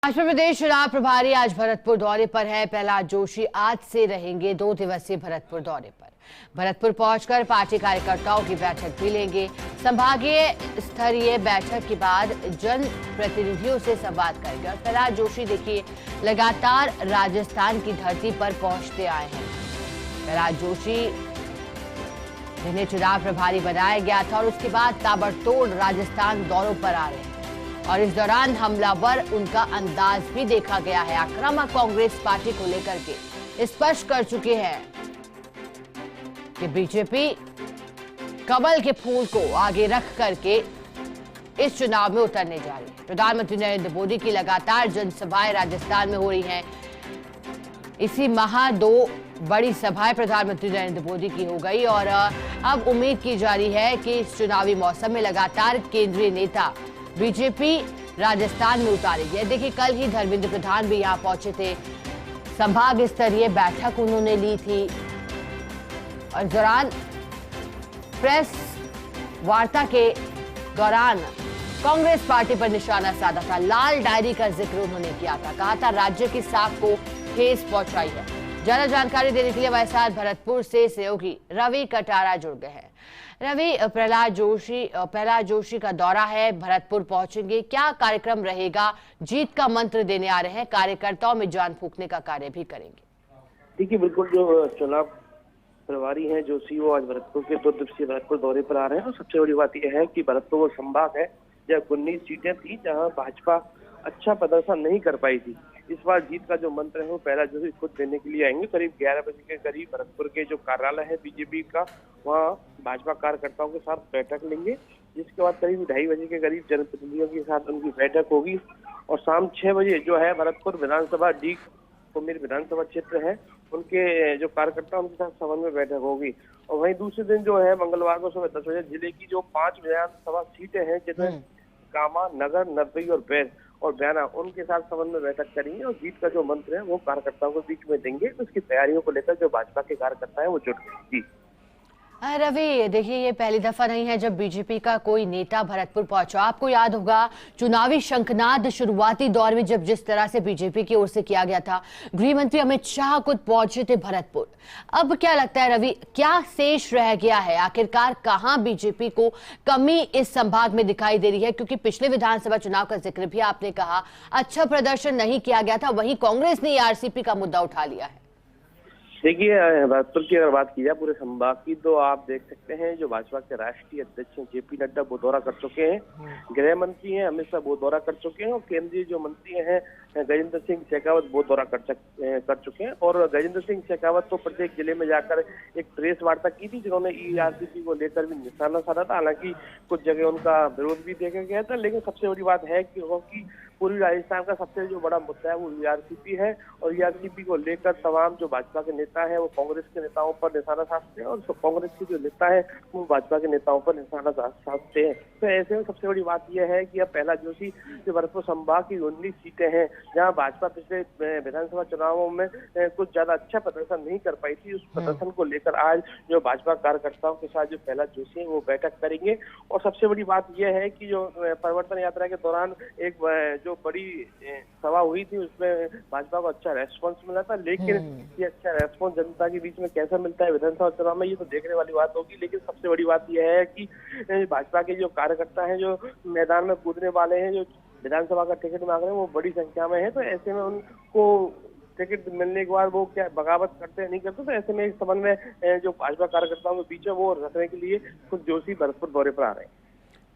भाजपा प्रदेश चुनाव प्रभारी आज भरतपुर दौरे पर है। प्रहलाद जोशी आज से रहेंगे 2 दिवसीय भरतपुर दौरे पर। भरतपुर पहुंचकर पार्टी कार्यकर्ताओं की बैठक भी लेंगे। संभागीय स्तरीय बैठक के बाद जन प्रतिनिधियों से संवाद करेंगे। और प्रहलाद जोशी देखिए लगातार राजस्थान की धरती पर पहुंचते आए हैं। प्रहलाद जोशी जिन्हें चुनाव प्रभारी बनाया गया था और उसके बाद ताबड़तोड़ राजस्थान दौरों पर आ रहे हैं और इस दौरान हमलावर उनका अंदाज भी देखा गया है। आक्रामक कांग्रेस पार्टी को लेकर के स्पष्ट कर चुके हैं कि बीजेपी कमल के फूल को आगे रख करके इस चुनाव में उतरने जा रही है। प्रधानमंत्री नरेंद्र मोदी की लगातार जनसभाएं राजस्थान में हो रही हैं। इसी माह 2 बड़ी सभाएं प्रधानमंत्री नरेंद्र मोदी की हो गई और अब उम्मीद की जा रही है कि इस चुनावी मौसम में लगातार केंद्रीय नेता बीजेपी राजस्थान में उतारेगी। देखिए कल ही धर्मेंद्र प्रधान भी यहां पहुंचे थे, संभाग स्तरीय बैठक उन्होंने ली थी और इस दौरान प्रेस वार्ता के दौरान कांग्रेस पार्टी पर निशाना साधा था। लाल डायरी का जिक्र उन्होंने किया था, कहा था राज्य की साख को ठेस पहुंचाई है। ज्यादा जानकारी देने के लिए हमारे साथ भरतपुर से सहयोगी रवि कटारा जुड़ गए हैं। रवि, प्रहलाद जोशी का दौरा है, भरतपुर पहुंचेंगे, क्या कार्यक्रम रहेगा? जीत का मंत्र देने आ रहे हैं, कार्यकर्ताओं में जान फूंकने का कार्य भी करेंगे। देखिए बिल्कुल जो चुनाव प्रभारी हैं जोशी वो आज भरतपुर के 2 दिवसीय भरतपुर दौरे पर आ रहे हैं और सबसे बड़ी बात यह है कि भरतपुर वो संभाग है जहाँ 19 सीटें थी जहाँ भाजपा अच्छा प्रदर्शन नहीं कर पाई थी। इस बार जीत का जो मंत्र है वो प्रहलाद जोशी खुद देने के लिए आएंगे। करीब 11 बजे के करीब भरतपुर के जो कार्यालय है बीजेपी का, वहाँ भाजपा कार्यकर्ताओं के साथ बैठक लेंगे, जिसके बाद करीब 2:30 बजे के करीब जनप्रतिनिधियों के साथ उनकी बैठक होगी और शाम 6 बजे जो है भरतपुर विधानसभा डी को मेरे विधानसभा क्षेत्र है उनके जो कार्यकर्ता उनके साथ सभा में बैठक होगी। और वहीं दूसरे दिन जो है मंगलवार को सुबह 10 बजे जिले की जो 5 विधानसभा सीटें हैं जिसमें कामा, नगर, नरपई और बैर और बयाना, उनके साथ संबंध में बैठक करेंगे और जीत का जो मंत्र है वो कार्यकर्ताओं को बीच में देंगे। तो उसकी तैयारियों को लेकर जो भाजपा के कार्यकर्ता है वो जुट गए। जी रवि, देखिए ये पहली दफा नहीं है जब बीजेपी का कोई नेता भरतपुर पहुंचा। आपको याद होगा चुनावी शंखनाद शुरुआती दौर में जब जिस तरह से बीजेपी की ओर से किया गया था, गृह मंत्री अमित शाह खुद पहुंचे थे भरतपुर। अब क्या लगता है रवि, क्या शेष रह गया है? आखिरकार कहां बीजेपी को कमी इस संभाग में दिखाई दे रही है? क्योंकि पिछले विधानसभा चुनाव का जिक्र भी आपने कहा, अच्छा प्रदर्शन नहीं किया गया था, वहीं कांग्रेस ने आरसीपी का मुद्दा उठा लिया है। देखिए भरतपुर की अगर बात की जाए पूरे संभाग की तो आप देख सकते हैं जो भाजपा के राष्ट्रीय अध्यक्ष हैं जेपी नड्डा वो दौरा कर चुके हैं, गृह मंत्री हैं अमित शाह वो दौरा कर चुके हैं और केंद्रीय जो मंत्री हैं गजेंद्र सिंह शेखावत वो दौरा कर चुके हैं। और गजेंद्र सिंह शेखावत तो प्रत्येक जिले में जाकर एक प्रेस वार्ता की थी जिन्होंने ईआरसीपी को लेकर भी निशाना साधा था। हालांकि कुछ जगह उनका विरोध भी देखा गया था, लेकिन सबसे बड़ी बात है कि पूरी राजस्थान का सबसे जो बड़ा मुद्दा है वो ईआरसीपी है और ईआरसीपी को लेकर तमाम जो भाजपा के नेता है वो कांग्रेस के नेताओं पर निशाना साधते हैं और कांग्रेस के जो नेता है वो भाजपा के नेताओं पर निशाना साधते हैं। तो ऐसे में सबसे बड़ी बात यह है कि अब प्रहलाद जोशी जो भरतपुर संभाग की 19 सीटें हैं जहाँ भाजपा पिछले विधानसभा चुनावों में कुछ ज्यादा अच्छा प्रदर्शन नहीं कर पाई थी, उस प्रदर्शन को लेकर आज जो भाजपा कार्यकर्ताओं के साथ जो प्रहलाद जोशी है वो बैठक करेंगे। और सबसे बड़ी बात यह है कि जो परिवर्तन यात्रा के दौरान एक जो बड़ी सभा हुई थी उसमें भाजपा को अच्छा रेस्पॉन्स मिला था, लेकिन ये अच्छा रेस्पॉन्स जनता के बीच में कैसा मिलता है विधानसभा चुनाव में ये तो देखने वाली बात होगी। लेकिन सबसे बड़ी बात यह है कि भाजपा के जो कार्यकर्ता हैं जो मैदान में कूदने वाले हैं, जो विधानसभा का टिकट मांग रहे हैं वो बड़ी संख्या में है। तो ऐसे में उनको टिकट मिलने के बाद वो क्या बगावत करते हैं नहीं करते, तो ऐसे में इस संबंध में जो भाजपा कार्यकर्ताओं के बीच है वो रखने के लिए खुद जोशी भरतपुर दौरे पर आ रहे हैं।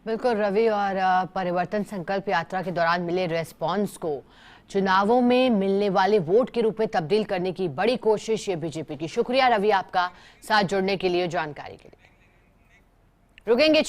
बिल्कुल रवि, और परिवर्तन संकल्प यात्रा के दौरान मिले रेस्पॉन्स को चुनावों में मिलने वाले वोट के रूप में तब्दील करने की बड़ी कोशिश ये बीजेपी की। शुक्रिया रवि आपका साथ जुड़ने के लिए, जानकारी के लिए। रुकेंगे